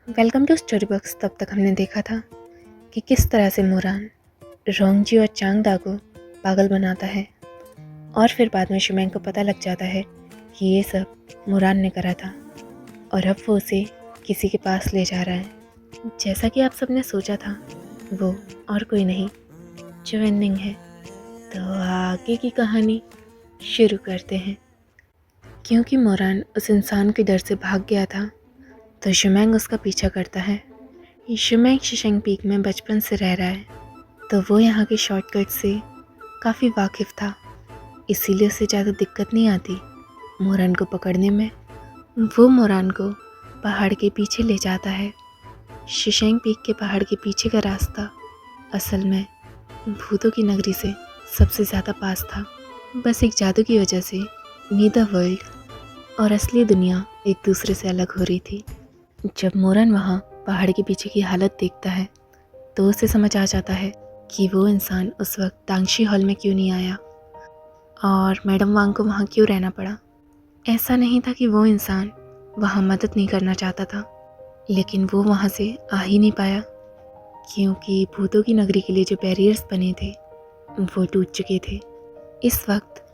Welcome to story box. तब तक हमने देखा था कि किस तरह से मोरान रोंगजी और चांगदा को पागल बनाता है और फिर बाद में शुमैंग को पता लग जाता है कि ये सब मोरान ने करा था और अब वो उसे किसी के पास ले जा रहा है। जैसा कि आप सबने सोचा था, वो और कोई नहीं जो एंडिंग है। तो आगे की कहानी शुरू करते हैं। क्योंकि मोरान उस इंसान के डर से भाग गया था तो शुमैंग उसका पीछा करता है। शुमैंग शिशेंग पीक में बचपन से रह रहा है तो वो यहाँ के शॉर्टकट से काफ़ी वाकिफ़ था, इसीलिए उसे ज़्यादा दिक्कत नहीं आती मोरान को पकड़ने में। वो मोरान को पहाड़ के पीछे ले जाता है। शिशेंग पीक के पहाड़ के पीछे का रास्ता असल में भूतों की नगरी से सबसे ज़्यादा पास था। बस एक जादू की वजह से नीदर वर्ल्ड और असली दुनिया एक दूसरे से अलग हो रही थी। जब मोरान वहाँ पहाड़ के पीछे की हालत देखता है तो उसे समझ आ जाता है कि वो इंसान उस वक्त तांगशी हॉल में क्यों नहीं आया और मैडम वांग को वहाँ क्यों रहना पड़ा। ऐसा नहीं था कि वो इंसान वहाँ मदद नहीं करना चाहता था, लेकिन वो वहाँ से आ ही नहीं पाया क्योंकि भूतों की नगरी के लिए जो बैरियर्स बने थे वो टूट चुके थे। इस वक्त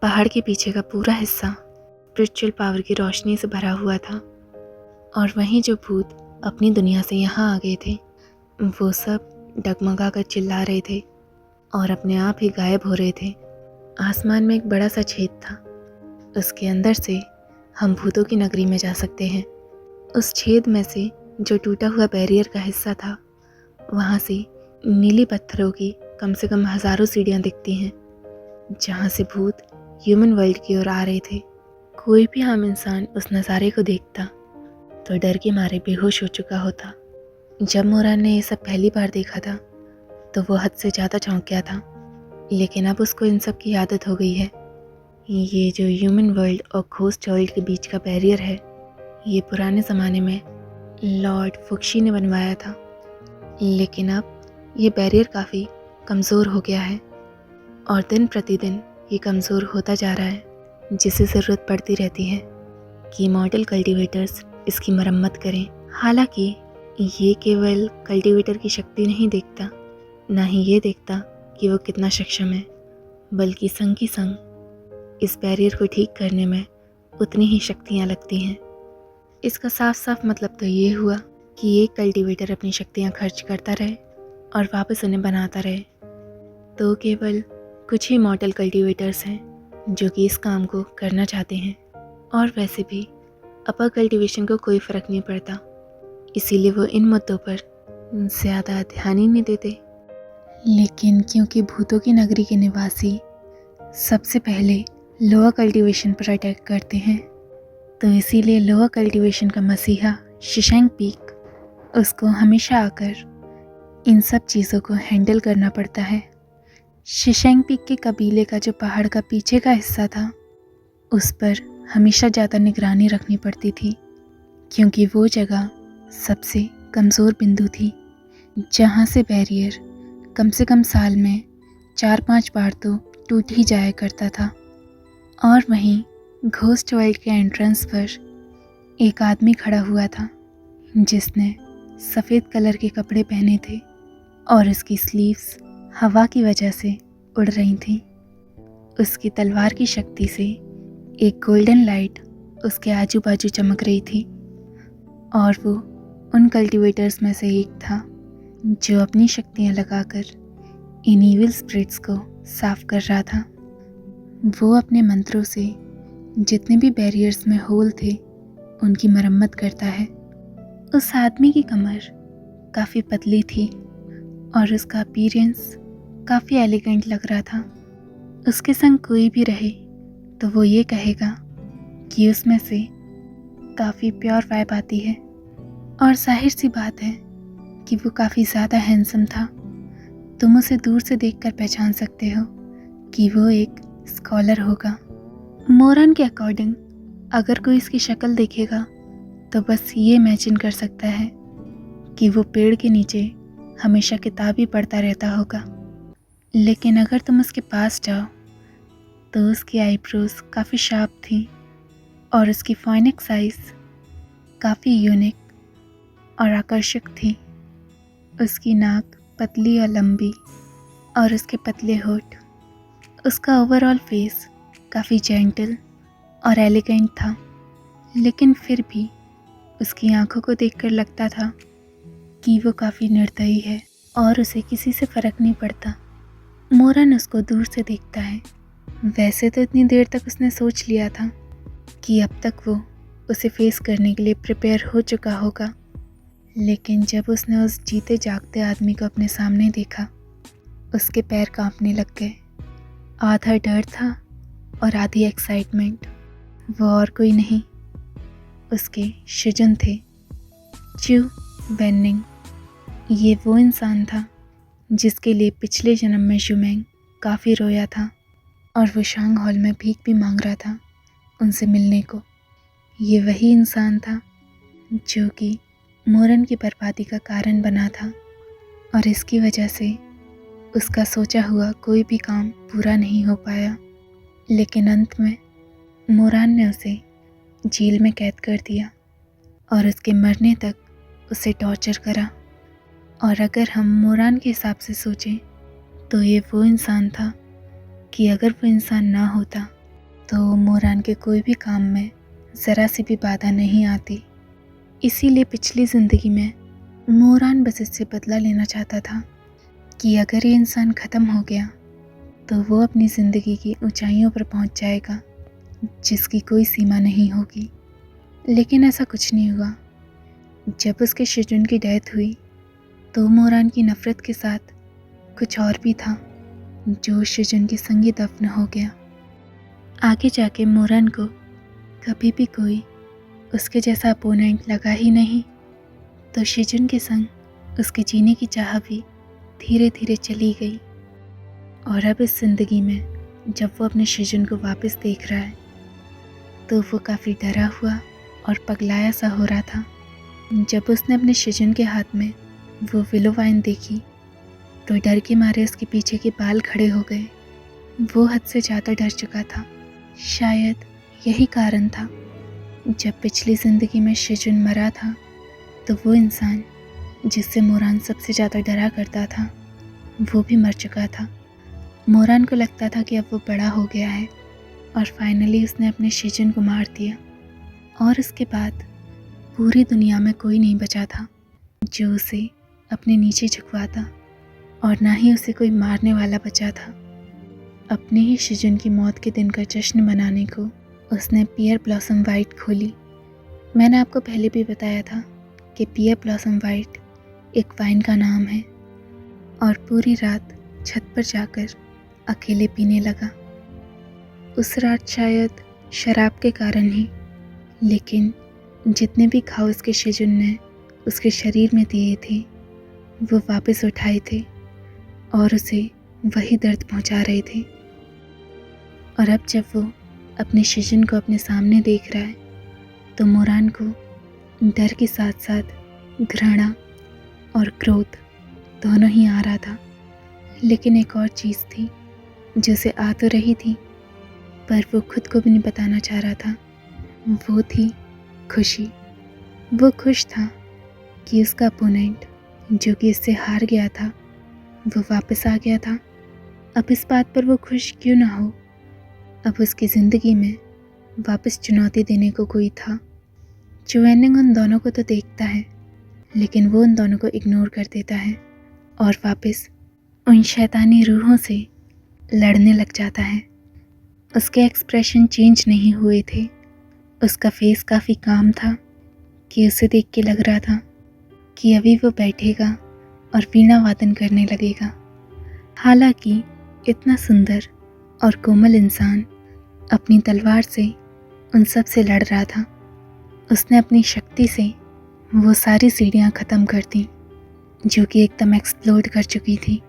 पहाड़ के पीछे का पूरा हिस्सा स्पिरिचुअल पावर की रोशनी से भरा हुआ था और वहीं जो भूत अपनी दुनिया से यहाँ आ गए थे वो सब डगमगा कर चिल्ला रहे थे और अपने आप ही गायब हो रहे थे। आसमान में एक बड़ा सा छेद था, उसके अंदर से हम भूतों की नगरी में जा सकते हैं। उस छेद में से जो टूटा हुआ बैरियर का हिस्सा था वहाँ से नीली पत्थरों की कम से कम हज़ारों सीढ़ियाँ दिखती हैं जहाँ से भूत ह्यूमन वर्ल्ड की ओर आ रहे थे। कोई भी आम इंसान उस नज़ारे को देखता तो डर के मारे बेहोश हो चुका होता। जब मोरान ने ये सब पहली बार देखा था तो वो हद से ज़्यादा चौंक गया था, लेकिन अब उसको इन सब की आदत हो गई है। ये जो ह्यूमन वर्ल्ड और घोस्ट वर्ल्ड के बीच का बैरियर है, ये पुराने ज़माने में लॉर्ड फुक्शी ने बनवाया था, लेकिन अब ये बैरियर काफ़ी कमज़ोर हो गया है और दिन प्रतिदिन ये कमज़ोर होता जा रहा है, जिसे ज़रूरत पड़ती रहती है कि मॉडल कल्टीवेटर्स इसकी मरम्मत करें। हालांकि ये केवल कल्टीवेटर की शक्ति नहीं देखता, ना ही ये देखता कि वो कितना सक्षम है, बल्कि संग की संग इस बैरियर को ठीक करने में उतनी ही शक्तियाँ लगती हैं। इसका साफ साफ मतलब तो ये हुआ कि एक कल्टीवेटर अपनी शक्तियाँ खर्च करता रहे और वापस उन्हें बनाता रहे तो केवल कुछ ही मॉडल कल्टीवेटर्स हैं जो कि इस काम को करना चाहते हैं। और वैसे भी अपर कल्टीवेशन को कोई फ़र्क नहीं पड़ता, इसीलिए वो इन मुद्दों पर ज़्यादा ध्यान ही नहीं देते। लेकिन क्योंकि भूतों की नगरी के निवासी सबसे पहले लोअर कल्टीवेशन पर अटैक करते हैं तो इसीलिए लोअर कल्टीवेशन का मसीहा शिशेंग पीक उसको हमेशा आकर इन सब चीज़ों को हैंडल करना पड़ता है। शिशेंग पीक के कबीले का जो पहाड़ का पीछे का हिस्सा था उस पर हमेशा ज़्यादा निगरानी रखनी पड़ती थी क्योंकि वो जगह सबसे कमज़ोर बिंदु थी जहाँ से बैरियर कम से कम साल में 4-5 बार तो टूट ही जाया करता था। और वहीं घोस्ट वर्ल्ड के एंट्रेंस पर एक आदमी खड़ा हुआ था जिसने सफ़ेद कलर के कपड़े पहने थे और उसकी स्लीव्स हवा की वजह से उड़ रही थी। उसकी तलवार की शक्ति से एक गोल्डन लाइट उसके आजू बाजू चमक रही थी और वो उन कल्टीवेटर्स में से एक था जो अपनी शक्तियाँ लगाकर इन इविल स्पिरिट्स को साफ कर रहा था। वो अपने मंत्रों से जितने भी बैरियर्स में होल थे उनकी मरम्मत करता है। उस आदमी की कमर काफ़ी पतली थी और उसका अपीयरेंस काफ़ी एलिगेंट लग रहा था। उसके संग कोई भी रहे तो वो ये कहेगा कि उसमें से काफ़ी प्योर वाइब आती है और जाहिर सी बात है कि वो काफ़ी ज़्यादा हैंडसम था। तुम उसे दूर से देखकर पहचान सकते हो कि वो एक स्कॉलर होगा। मोरान के अकॉर्डिंग अगर कोई इसकी शक्ल देखेगा तो बस ये इमेजिन कर सकता है कि वो पेड़ के नीचे हमेशा किताब ही पढ़ता रहता होगा। लेकिन अगर तुम उसके पास जाओ तो उसकी आईब्रोज काफ़ी शार्प थी और उसकी फोनेटिक साइज़ काफ़ी यूनिक और आकर्षक थी। उसकी नाक पतली और लंबी और उसके पतले होठ। उसका ओवरऑल फेस काफ़ी जेंटल और एलिगेंट था, लेकिन फिर भी उसकी आंखों को देखकर लगता था कि वो काफ़ी निर्दयी है और उसे किसी से फ़र्क नहीं पड़ता। मोरन उसको दूर से देखता है। वैसे तो इतनी देर तक उसने सोच लिया था कि अब तक वो उसे फेस करने के लिए प्रिपेयर हो चुका होगा, लेकिन जब उसने उस जीते जागते आदमी को अपने सामने देखा, उसके पैर कांपने लग गए। आधा डर था और आधी एक्साइटमेंट। वो और कोई नहीं, उसके शिजुन थे, चू वेनिंग। ये वो इंसान था जिसके लिए पिछले जन्म में जुमेंग काफ़ी रोया था और वो शांग हॉल में भीख भी मांग रहा था उनसे मिलने को। ये वही इंसान था जो कि मोरन की बर्बादी का कारण बना था और इसकी वजह से उसका सोचा हुआ कोई भी काम पूरा नहीं हो पाया। लेकिन अंत में मोरान ने उसे जेल में कैद कर दिया और उसके मरने तक उसे टॉर्चर करा। और अगर हम मोरान के हिसाब से सोचें तो ये वो इंसान था कि अगर वो इंसान ना होता तो मोरान के कोई भी काम में ज़रा सी भी बाधा नहीं आती। इसीलिए पिछली ज़िंदगी में मोरान बस इससे बदला लेना चाहता था कि अगर ये इंसान ख़त्म हो गया तो वो अपनी ज़िंदगी की ऊंचाइयों पर पहुंच जाएगा जिसकी कोई सीमा नहीं होगी। लेकिन ऐसा कुछ नहीं हुआ। जब उसके शिजुन की डेथ हुई तो मोरान की नफ़रत के साथ कुछ और भी था जो शिजुन के संग ही दफन हो गया। आगे जाके मोरान को कभी भी कोई उसके जैसा अपोनेंट लगा ही नहीं, तो शिजुन के संग उसके जीने की चाह भी धीरे धीरे चली गई। और अब इस ज़िंदगी में जब वो अपने शिजुन को वापस देख रहा है तो वो काफ़ी डरा हुआ और पगलाया सा हो रहा था। जब उसने अपने शिजुन के हाथ में वो विलो वाइन देखी तो डर के मारे उसके पीछे के बाल खड़े हो गए। वो हद से ज़्यादा डर चुका था। शायद यही कारण था, जब पिछली ज़िंदगी में शिजुन मरा था तो वो इंसान जिससे मोरान सबसे ज़्यादा डरा करता था वो भी मर चुका था। मोरान को लगता था कि अब वो बड़ा हो गया है और फाइनली उसने अपने शिजुन को मार दिया। और उसके बाद पूरी दुनिया में कोई नहीं बचा था जो उसे अपने नीचे झुकवाता, और ना ही उसे कोई मारने वाला बचा था। अपने ही शिजुन की मौत के दिन का जश्न मनाने को उसने पियर ब्लॉसम वाइट खोली। मैंने आपको पहले भी बताया था कि पियर ब्लॉसम वाइट एक वाइन का नाम है, और पूरी रात छत पर जाकर अकेले पीने लगा। उस रात शायद शराब के कारण ही, लेकिन जितने भी घाव उसके शिजुन ने उसके शरीर में दिए थे वो वापस उठाए थे और उसे वही दर्द पहुंचा रहे थे। और अब जब वो अपने शिजुन को अपने सामने देख रहा है तो मोरान को डर के साथ साथ घृणा और क्रोध दोनों ही आ रहा था। लेकिन एक और चीज़ थी जो उसे आ तो रही थी पर वो खुद को भी नहीं बताना चाह रहा था। वो थी खुशी। वो खुश था कि उसका अपोनेंट जो कि इससे हार गया था वो वापस आ गया था। अब इस बात पर वो खुश क्यों ना हो, अब उसकी ज़िंदगी में वापस चुनौती देने को कोई था। चुवेनिंग उन दोनों को तो देखता है लेकिन वो उन दोनों को इग्नोर कर देता है और वापस उन शैतानी रूहों से लड़ने लग जाता है। उसके एक्सप्रेशन चेंज नहीं हुए थे। उसका फेस काफ़ी काम था कि उसे देख के लग रहा था कि अभी वो बैठेगा और वीणा वादन करने लगेगा। हालांकि इतना सुंदर और कोमल इंसान अपनी तलवार से उन सब से लड़ रहा था। उसने अपनी शक्ति से वो सारी सीढ़ियाँ ख़त्म कर दी जो कि एकदम एक्सप्लोड कर चुकी थी।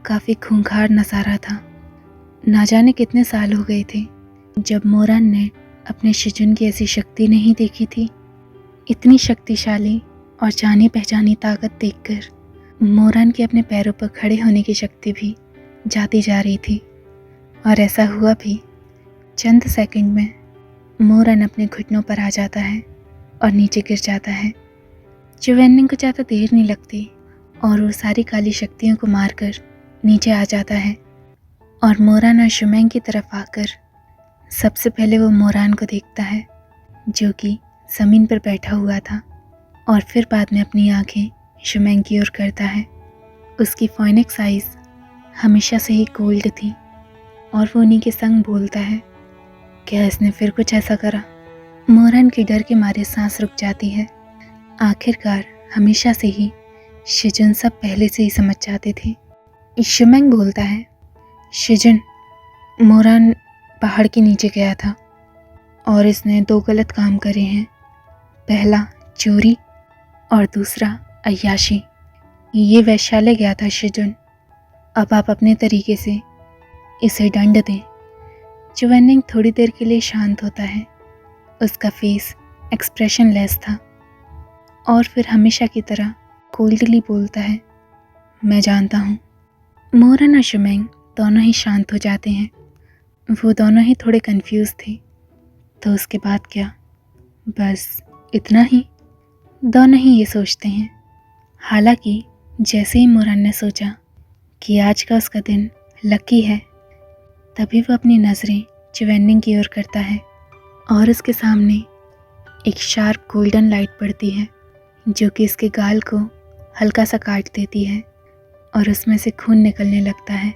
काफ़ी खूंखार नज़ारा था। ना जाने कितने साल हो गए थे जब मोरान ने अपने शिजुन की ऐसी शक्ति नहीं देखी थी। इतनी शक्तिशाली और जानी पहचानी ताकत देखकर मोरान के अपने पैरों पर खड़े होने की शक्ति भी जाती जा रही थी। और ऐसा हुआ भी। चंद सेकंड में मोरान अपने घुटनों पर आ जाता है और नीचे गिर जाता है। चुवेनिंग को ज़्यादा देर नहीं लगती और वो सारी काली शक्तियों को मारकर नीचे आ जाता है और मोरान और शुमैंग की तरफ आकर सबसे पहले वो मोरान को देखता है जो कि ज़मीन पर बैठा हुआ था और फिर बाद में अपनी आंखें शुमैंग की ओर करता है। उसकी फोनिक्स आइज़ हमेशा से ही कोल्ड थी और वो उन्हीं के संग बोलता है, क्या इसने फिर कुछ ऐसा करा? मोरान के डर के मारे सांस रुक जाती है। आखिरकार हमेशा से ही शिजुन सब पहले से ही समझ जाते थे। शुमैंग बोलता है, शिजुन, मोरान पहाड़ के नीचे गया था और इसने 2 गलत काम करे हैं। पहला चोरी और दूसरा अय्याशी। ये वैश्यालय गया था शिजुन, अब आप अपने तरीके से इसे दंड दें। चुवेनिंग थोड़ी देर के लिए शांत होता है। उसका फेस एक्सप्रेशन लेस था और फिर हमेशा की तरह कोल्डली बोलता है, मैं जानता हूँ। मोरन और शुमैंग दोनों ही शांत हो जाते हैं। वो दोनों ही थोड़े कंफ्यूज थे। तो उसके बाद क्या? बस इतना ही? दोनों ही ये सोचते हैं। हालांकि जैसे ही मोरन ने सोचा कि आज का उसका दिन लकी है, तभी वो अपनी नज़रें चुवेनिंग की ओर करता है और उसके सामने एक शार्प गोल्डन लाइट पड़ती है जो कि इसके गाल को हल्का सा काट देती है और उसमें से खून निकलने लगता है।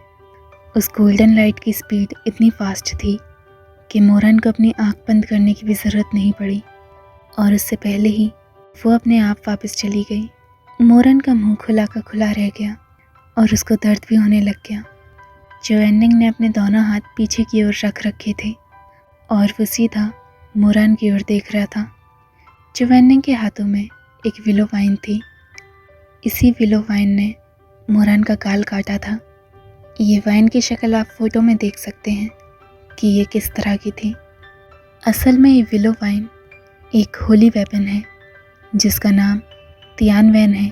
उस गोल्डन लाइट की स्पीड इतनी फास्ट थी कि मोरन को अपनी आंख बंद करने की भी ज़रूरत नहीं पड़ी और उससे पहले ही वो अपने आप वापस चली गई। मोरन का मुंह खुला का खुला रह गया और उसको दर्द भी होने लग गया। चुवेनिंग ने अपने दोनों हाथ पीछे की ओर रख रखे थे और वो सीधा मोरन की ओर देख रहा था। चुवेनिंग के हाथों में एक विलो वाइन थी। इसी विलो वाइन ने मोरन का गाल काटा था। ये वाइन की शक्ल आप फोटो में देख सकते हैं कि ये किस तरह की थी। असल में ये विलो वाइन एक होली वेपन है जिसका नाम तियानवैन है।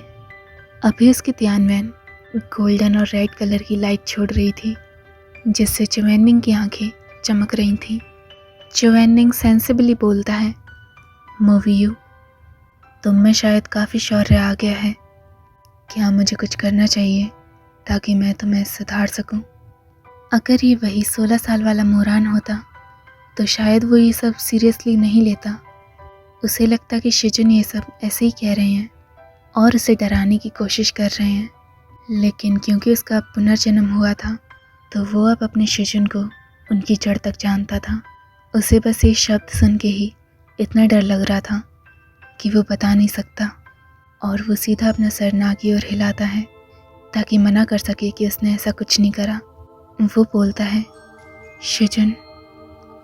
अभी उसकी तियानवैन गोल्डन और रेड कलर की लाइट छोड़ रही थी जिससे चुवेनिंग की आंखें चमक रही थीं। चुवेनिंग सेंसिबली बोलता है, मोवियू, तुम में शायद काफ़ी शौर्य आ गया है। क्या मुझे कुछ करना चाहिए ताकि मैं तुम्हें सुधार सकूं? अगर ये वही 16 साल वाला मोरान होता तो शायद वो ये सब सीरियसली नहीं लेता। उसे लगता कि शिजुन ये सब ऐसे ही कह रहे हैं और उसे डराने की कोशिश कर रहे हैं। लेकिन क्योंकि उसका पुनर्जन्म हुआ था तो वो अब अपने शिजुन को उनकी जड़ तक जानता था। उसे बस ये शब्द सुन के ही इतना डर लग रहा था कि वो बता नहीं सकता और वो सीधा अपना सर ना की ओर हिलाता है ताकि मना कर सके कि उसने ऐसा कुछ नहीं करा। वो बोलता है, शिजुन।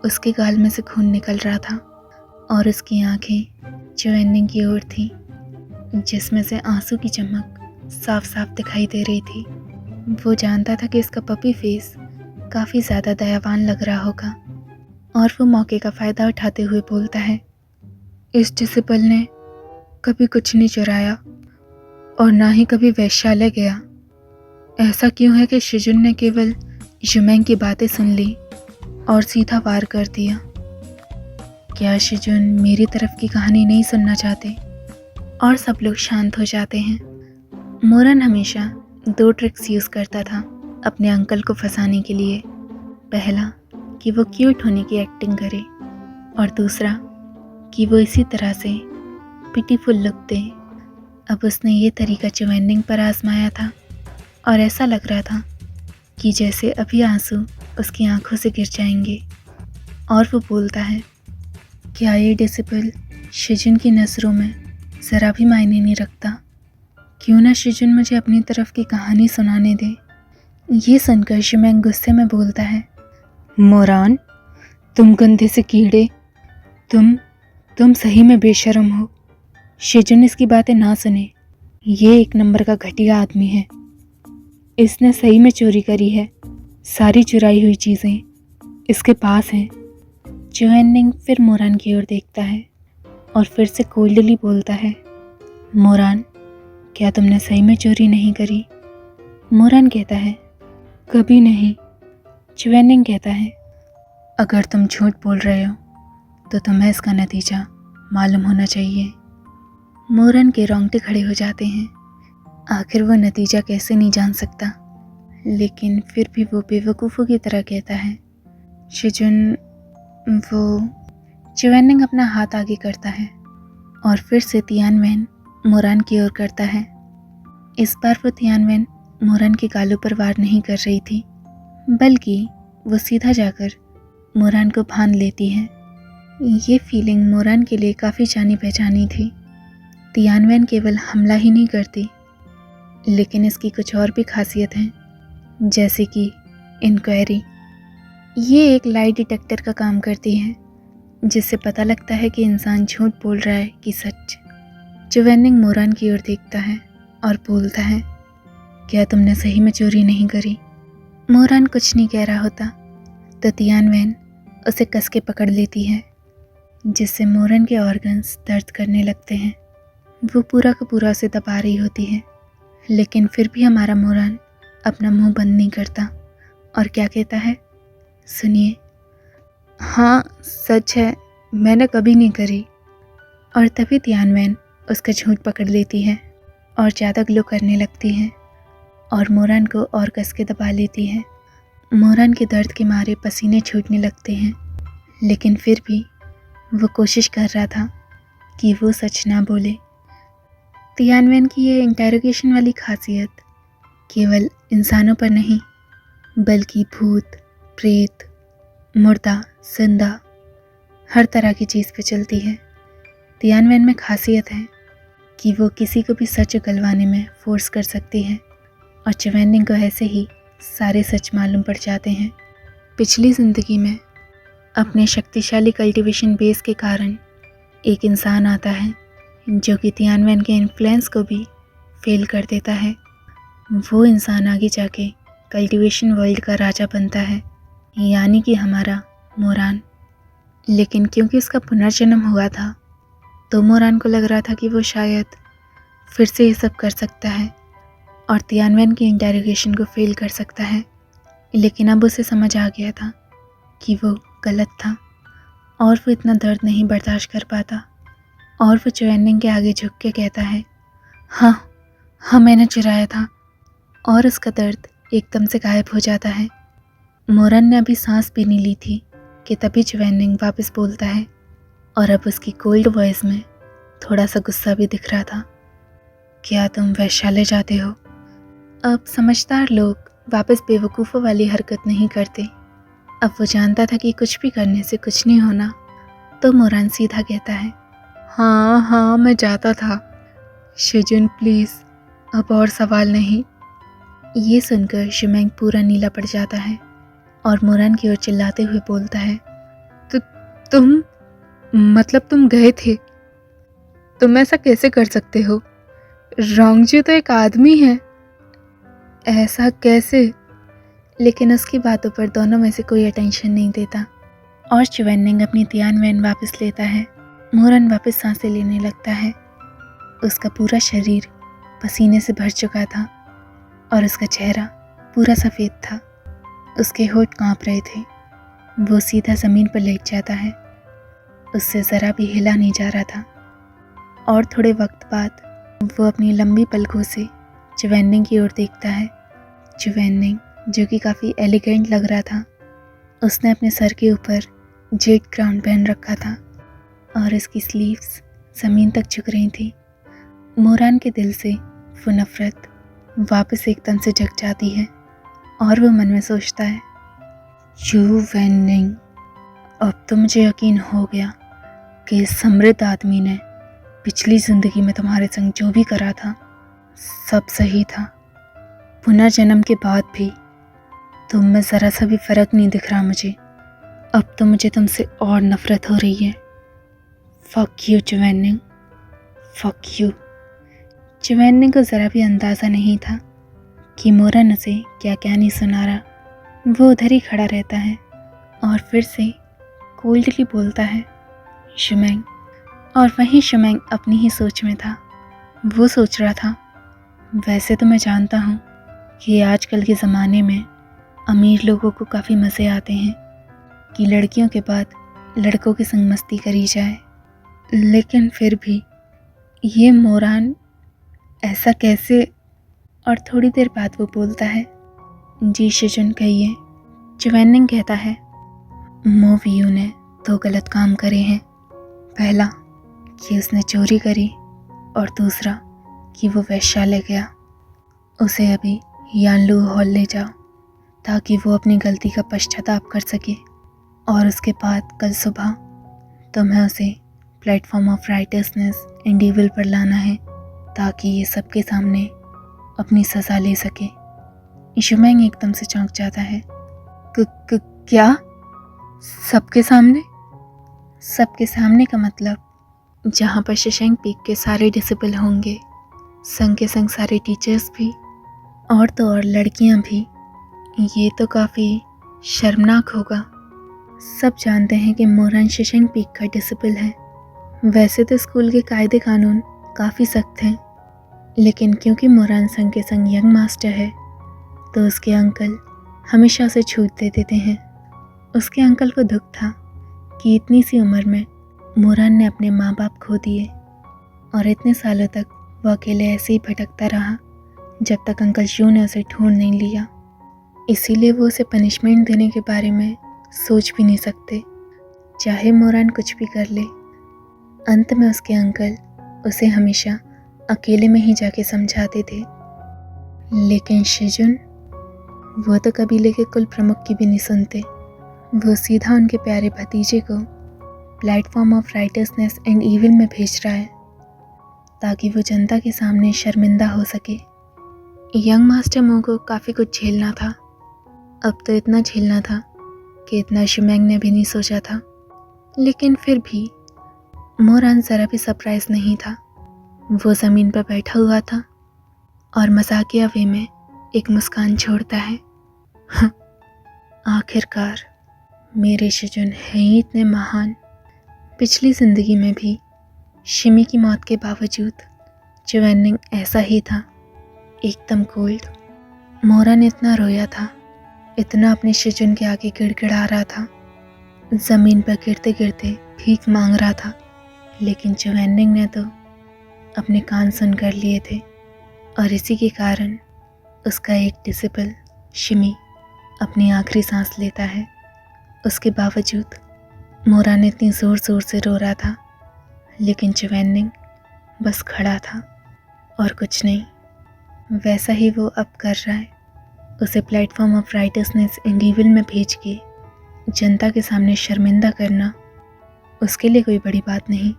उसके गाल में से खून निकल रहा था और उसकी आंखें चुवेनिंग की ओर थी जिसमें से आंसू की चमक साफ साफ दिखाई दे रही थी। वो जानता था कि इसका पपी फेस काफ़ी ज़्यादा दयावान लग रहा होगा और वो मौके का फ़ायदा उठाते हुए बोलता है, इस डिसेबल ने कभी कुछ नहीं चुराया और ना ही कभी वैश्यालय गया। ऐसा क्यों है कि शिजुन ने केवल युमेंग की बातें सुन ली और सीधा वार कर दिया? क्या शिजुन मेरी तरफ की कहानी नहीं सुनना चाहते? और सब लोग शांत हो जाते हैं। मोरन हमेशा 2 ट्रिक्स यूज़ करता था अपने अंकल को फंसाने के लिए। पहला कि वो क्यूट होने की एक्टिंग करे और दूसरा कि वो इसी तरह से पिटीफुल लुक दे। अब उसने ये तरीका चुवेनिंग पर आजमाया था और ऐसा लग रहा था कि जैसे अभी आंसू उसकी आंखों से गिर जाएंगे। और वो बोलता है, क्या ये डिसिपल शिजुन की नज़रों में ज़रा भी मायने नहीं रखता? क्यों ना शिजुन मुझे अपनी तरफ की कहानी सुनाने दे। ये सुनकर शुमैंग गुस्से में बोलता है, मोरान, तुम गंदे से कीड़े, तुम सही में बेशर्म हो। शिजुन इसकी बातें ना सुने। ये 1 नंबर का घटिया आदमी है। इसने सही में चोरी करी है। सारी चुराई हुई चीज़ें इसके पास हैं। चुवेनिंग फिर मोरान की ओर देखता है और फिर से कोल्डली बोलता है, मोरान, क्या तुमने सही में चोरी नहीं करी? मोरान कहता है, कभी नहीं। चुवेनिंग कहता है, अगर तुम झूठ बोल रहे हो तो तुम्हें इसका नतीजा मालूम होना चाहिए। मोरन के रोंगटे खड़े हो जाते हैं। आखिर वो नतीजा कैसे नहीं जान सकता, लेकिन फिर भी वो बेवकूफ़ों की तरह कहता है, शिजुन वो। चिवेनिंग अपना हाथ आगे करता है और फिर से तियानवेन मोरान की ओर करता है। इस बार वो तियानवेन मोरान के गालों पर वार नहीं कर रही थी, बल्कि वो सीधा जाकर मोरान को फांद लेती है। ये फीलिंग मोरान के लिए काफ़ी जानी पहचानी थी। तियानवेन केवल हमला ही नहीं करती, लेकिन इसकी कुछ और भी खासियत हैं, जैसे कि इंक्वायरी। ये एक लाई डिटेक्टर का काम करती है, जिससे पता लगता है कि इंसान झूठ बोल रहा है कि सच। चिवेनिंग मोरान की ओर देखता है और बोलता है, क्या तुमने सही में चोरी नहीं करी? मोरान कुछ नहीं कह रहा होता तो तियानवेन उसे कस के पकड़ लेती है, जिससे मोरन के ऑर्गन्स दर्द करने लगते हैं। वो पूरा का पूरा उसे दबा रही होती है, लेकिन फिर भी हमारा मोरन अपना मुंह बंद नहीं करता और क्या कहता है, सुनिए, हाँ सच है, मैंने कभी नहीं करी। और तभी तियानवेन उसका झूठ पकड़ लेती है और ज़्यादा ग्लो करने लगती है और मोरन को और कस के दबा लेती है। मोरन के दर्द के मारे पसीने छूटने लगते हैं, लेकिन फिर भी वो कोशिश कर रहा था कि वो सच ना बोले। तियानवेन की ये इंटेरोगेशन वाली खासियत केवल इंसानों पर नहीं, बल्कि भूत, प्रेत, मुर्दा, जिंदा, हर तरह की चीज़ पे चलती है। तियानवेन में खासियत है कि वो किसी को भी सच उगलवाने में फोर्स कर सकती है और चिवेनिंग को ऐसे ही सारे सच मालूम पड़ जाते हैं। पिछली ज़िंदगी में अपने शक्तिशाली कल्टीवेशन बेस के कारण एक इंसान आता है जो कि तियानवेन के इन्फ्लुएंस को भी फेल कर देता है। वो इंसान आगे जाके कल्टीवेशन वर्ल्ड का राजा बनता है, यानी कि हमारा मोरान। लेकिन क्योंकि उसका पुनर्जन्म हुआ था, तो मोरान को लग रहा था कि वो शायद फिर से ये सब कर सकता है और तियानवेन की इंटेरोगेशन को फेल कर सकता है। लेकिन अब उसे समझ आ गया था कि वो गलत था और वो इतना दर्द नहीं बर्दाश्त कर पाता और वो चिवेनिंग के आगे झुक के कहता है, हाँ मैंने चुराया था, और उसका दर्द एकदम से गायब हो जाता है। मोरन ने अभी सांस भी नहीं ली थी कि तभी चिवेनिंग वापस बोलता है और अब उसकी कोल्ड वॉइस में थोड़ा सा गुस्सा भी दिख रहा था, क्या तुम वैश्यालय जाते हो? अब समझदार लोग वापस बेवकूफ़ों वाली हरकत नहीं करते। अब वो जानता था कि कुछ भी करने से कुछ नहीं होना, तो मोरान सीधा कहता है, हाँ मैं जाता था, शिजुन प्लीज़, अब और सवाल नहीं। ये सुनकर शिमेंग पूरा नीला पड़ जाता है और मोरान की ओर चिल्लाते हुए बोलता है, तुम मतलब तुम गए थे? तुम ऐसा कैसे कर सकते हो? रोंगजी तो एक आदमी है। ऐसा कैसे? लेकिन उसकी बातों पर दोनों में से कोई अटेंशन नहीं देता और चिवेनिंग अपनी तियानवेन वापस लेता है। मोरन वापस सांसें लेने लगता है। उसका पूरा शरीर पसीने से भर चुका था और उसका चेहरा पूरा सफ़ेद था। उसके होंठ कांप रहे थे। वो सीधा ज़मीन पर लेट जाता है। उससे ज़रा भी हिला नहीं जा रहा था और थोड़े वक्त बाद वो अपनी लंबी पलकों से चिवेनिंग की ओर देखता है। चिवेनिंग, जो कि काफ़ी एलिगेंट लग रहा था, उसने अपने सर के ऊपर जेड क्राउन पहन रखा था और इसकी स्लीव्स ज़मीन तक झुक रही थी। मोरान के दिल से वो नफ़रत वापस एकदम से जग जाती है और वो मन में सोचता है, चिवेनिंग, अब तो मुझे यकीन हो गया कि इस समृद्ध आदमी ने पिछली ज़िंदगी में तुम्हारे संग जो भी करा था सब सही था। पुनर्जन्म के बाद भी तुम में ज़रा सा भी फ़र्क नहीं दिख रहा मुझे। अब तो मुझे तुमसे और नफ़रत हो रही है। Fuck you Chevening, fuck you. Chevening को ज़रा भी अंदाज़ा नहीं था कि मोरन उसे क्या क्या नहीं सुना रहा। वो उधर ही खड़ा रहता है और फिर से कोल्डली बोलता है, शिमेंग। और वहीं शिमेंग अपनी ही सोच में था। वो सोच रहा था, वैसे तो मैं जानता हूँ कि आजकल के ज़माने में अमीर लोगों को काफ़ी मज़े आते हैं कि लड़कियों के बाद लड़कों के संग मस्ती करी जाए, लेकिन फिर भी ये मोरान ऐसा कैसे? और थोड़ी देर बाद वो बोलता है, जी शिजुन कहिए। चुवैनिंग कहता है, मोवियू ने 2 गलत काम करे हैं। पहला कि उसने चोरी करी और दूसरा कि वो वेश्यालय गया। उसे अभी यानलू हॉल ले जाओ ताकि वो अपनी गलती का पश्चाताप कर सके, और उसके बाद कल सुबह तुम्हें उसे platform of righteousness and evil पर लाना है ताकि ये सबके सामने अपनी सज़ा ले सके। शुमैंग एकदम से चौंक जाता है। क्या? सबके सामने? सबके सामने का मतलब जहाँ पर शशांक पीक के सारे डिसिपल होंगे, संग के संग सारे टीचर्स भी, और तो और लड़कियाँ भी। ये तो काफ़ी शर्मनाक होगा। सब जानते हैं कि मोरान शशांक पीक का डिसिपल है। वैसे तो स्कूल के कायदे कानून काफ़ी सख्त हैं, लेकिन क्योंकि मोरान संग के संग यंग मास्टर है तो उसके अंकल हमेशा उसे छूट दे देते हैं। उसके अंकल को दुख था कि इतनी सी उम्र में मोरान ने अपने माँ बाप खो दिए, और इतने सालों तक वो अकेले ऐसे ही भटकता रहा जब तक अंकल शू ने उसे ढूंढ नहीं लिया। इसीलिए वो उसे पनिशमेंट देने के बारे में सोच भी नहीं सकते, चाहे मोरान कुछ भी कर ले। अंत में उसके अंकल उसे हमेशा अकेले में ही जाके समझाते थे। लेकिन शिजुन, वो तो कबीले के कुल प्रमुख की भी नहीं सुनते। वो सीधा उनके प्यारे भतीजे को platform of righteousness and evil में भेज रहा है ताकि वो जनता के सामने शर्मिंदा हो सके। यंग मास्टर मो को काफ़ी कुछ झेलना था। अब तो इतना झेलना था कि इतना शुमैंग ने भी नहीं सोचा था। लेकिन फिर भी मोरान ज़रा भी सरप्राइज नहीं था। वो ज़मीन पर बैठा हुआ था और मजाकिया वे में एक मुस्कान छोड़ता है। आखिरकार मेरे शिजुन है ही इतने महान। पिछली ज़िंदगी में भी शिमी की मौत के बावजूद चुवैनिंग ऐसा ही था, एकदम कोल्ड। मोरान इतना रोया था, इतना अपने शिजुन के आगे गिड़गिड़ा रहा था, ज़मीन पर गिरते गिरते भीख मांग रहा था। लेकिन चुवैनिंग ने तो अपने कान सुन कर लिए थे, और इसी के कारण उसका एक डिसिपल शिमी अपनी आखिरी सांस लेता है। उसके बावजूद मोरान इतनी ज़ोर ज़ोर से रो रहा था, लेकिन चुवैनिंग बस खड़ा था और कुछ नहीं। वैसा ही वो अब कर रहा है। उसे platform of righteousness and evil में भेज के जनता के सामने शर्मिंदा करना उसके लिए कोई बड़ी बात नहीं।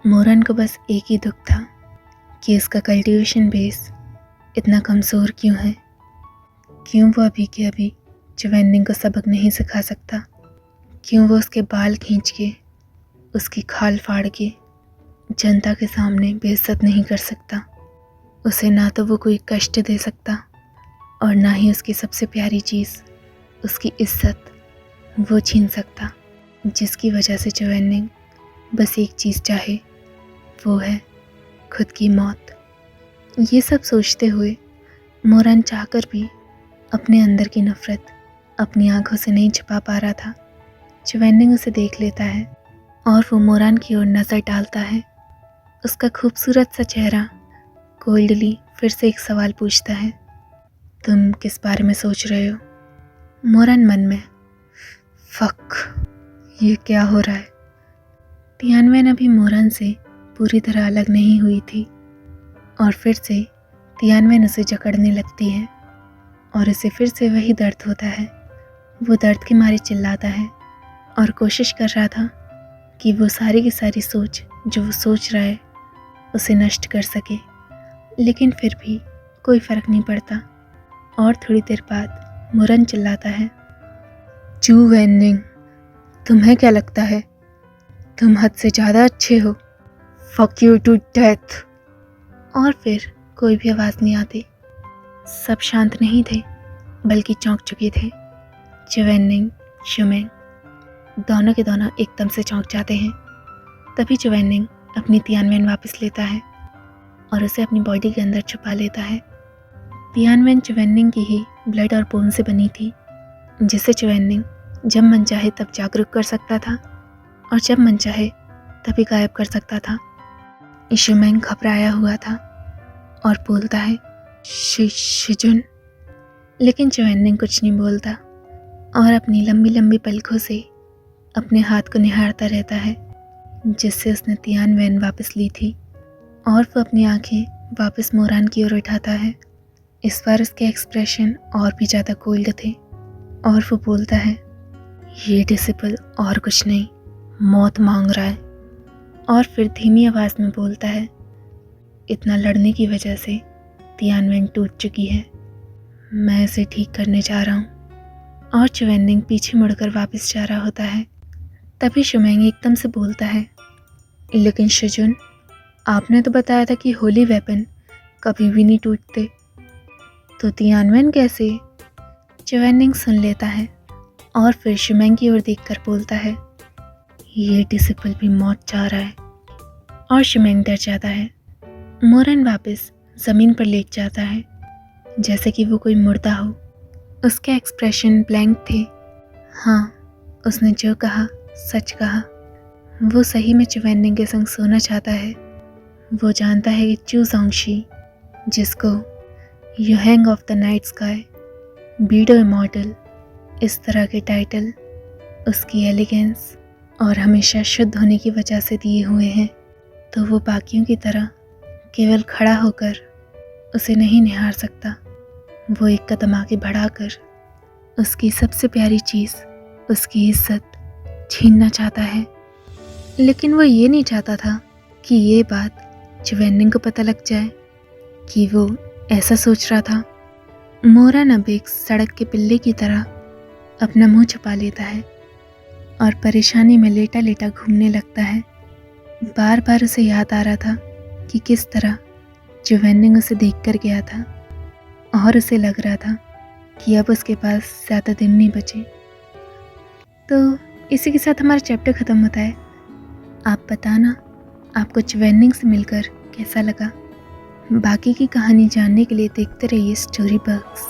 मोरान को बस एक ही दुख था कि इसका कल्टीवेशन बेस इतना कमज़ोर क्यों है। क्यों वो अभी के अभी चुवैनिंग को सबक नहीं सिखा सकता। क्यों वो उसके बाल खींच के, उसकी खाल फाड़ के जनता के सामने बेइज्जत नहीं कर सकता। उसे ना तो वो कोई कष्ट दे सकता और ना ही उसकी सबसे प्यारी चीज़, उसकी इज्जत, वो छीन सकता, जिसकी वजह से चुवैनिंग बस एक चीज़ चाहे, वो है खुद की मौत। ये सब सोचते हुए मोरान चाहकर भी अपने अंदर की नफ़रत अपनी आंखों से नहीं छुपा पा रहा था। चुवैनिंग उसे देख लेता है और वो मोरान की ओर नज़र डालता है। उसका खूबसूरत सा चेहरा कोल्डली फिर से एक सवाल पूछता है, तुम किस बारे में सोच रहे हो? मोरान मन में, फक, ये क्या हो रहा है? तियानवेन अभी मोरान से पूरी तरह अलग नहीं हुई थी, और फिर से तियानवेन उसे जकड़ने लगती है और उसे फिर से वही दर्द होता है। वो दर्द के मारे चिल्लाता है और कोशिश कर रहा था कि वो सारी की सारी सोच जो वो सोच रहा है उसे नष्ट कर सके, लेकिन फिर भी कोई फ़र्क नहीं पड़ता। और थोड़ी देर बाद मोरान चिल्लाता है, चुवैनिंग, तुम्हें क्या लगता है तुम हद से ज़्यादा अच्छे हो? Fuck you to death. और फिर कोई भी आवाज़ नहीं आती। सब शांत नहीं थे बल्कि चौंक चुके थे। चुवैनिंग, शुमैंग दोनों के दोनों एकदम से चौंक जाते हैं। तभी चुवैनिंग अपनी तियानवेन वापस लेता है और उसे अपनी बॉडी के अंदर छुपा लेता है। तियानवेन चुवैनिंग की ही ब्लड और बोन से बनी थी, जिसे चुवैनिंग जब मन चाहे तब जागरूक कर सकता था और जब मन चाहे तभी गायब कर सकता था। शुमैंग घबराया हुआ था और बोलता है, शिजुन। लेकिन चवन्निंग कुछ नहीं बोलता और अपनी लंबी लंबी पलकों से अपने हाथ को निहारता रहता है जिससे उसने तियानवेन वापस ली थी, और वो अपनी आंखें वापस मोरान की ओर उठाता है। इस बार उसके एक्सप्रेशन और भी ज़्यादा कोल्ड थे और वो बोलता है, ये डिसिपल और कुछ नहीं, मौत मांग रहा है। और फिर धीमी आवाज़ में बोलता है, इतना लड़ने की वजह से तियानवेन टूट चुकी है, मैं इसे ठीक करने जा रहा हूँ। और चवन्निंग पीछे मुड़कर वापस जा रहा होता है। तभी शुमैंग एकदम से बोलता है, लेकिन शिजुन, आपने तो बताया था कि होली वेपन कभी भी नहीं टूटते, तो तियानवेन कैसे? चवन्निंग सुन लेता है और फिर शुमैंग की ओर देखकर बोलता है, ये डिसिपल भी मौत चाह रहा है। और शुमैंग डर जाता है। मोरन वापस ज़मीन पर लेट जाता है जैसे कि वो कोई मुर्दा हो। उसके एक्सप्रेशन ब्लैंक थे। हाँ, उसने जो कहा सच कहा। वो सही में चवन्निंग के संग सोना चाहता है। वो जानता है कि चू जोंगशी, जिसको Yuheng of the night sky, Beidou immortal, इस तरह के टाइटल उसकी एलिगेंस और हमेशा शुद्ध होने की वजह से दिए हुए हैं, तो वो बाकियों की तरह केवल खड़ा होकर उसे नहीं निहार सकता। वो एक कदम आगे बढ़ाकर उसकी सबसे प्यारी चीज़, उसकी इज्जत छीनना चाहता है। लेकिन वो ये नहीं चाहता था कि ये बात चवन्निंग को पता लग जाए कि वो ऐसा सोच रहा था। मोरन अब एक सड़क के पिल्ले की तरह अपना मुंह छुपा लेता है और परेशानी में लेटा लेटा घूमने लगता है। बार बार उसे याद आ रहा था कि किस तरह चवन्निंग उसे देख कर गया था और उसे लग रहा था कि अब उसके पास ज़्यादा दिन नहीं बचे। तो इसी के साथ हमारा चैप्टर ख़त्म होता है। आप बताना आपको चवन्निंग से मिलकर कैसा लगा। बाकी की कहानी जानने के लिए देखते रहिए स्टोरी बक्स।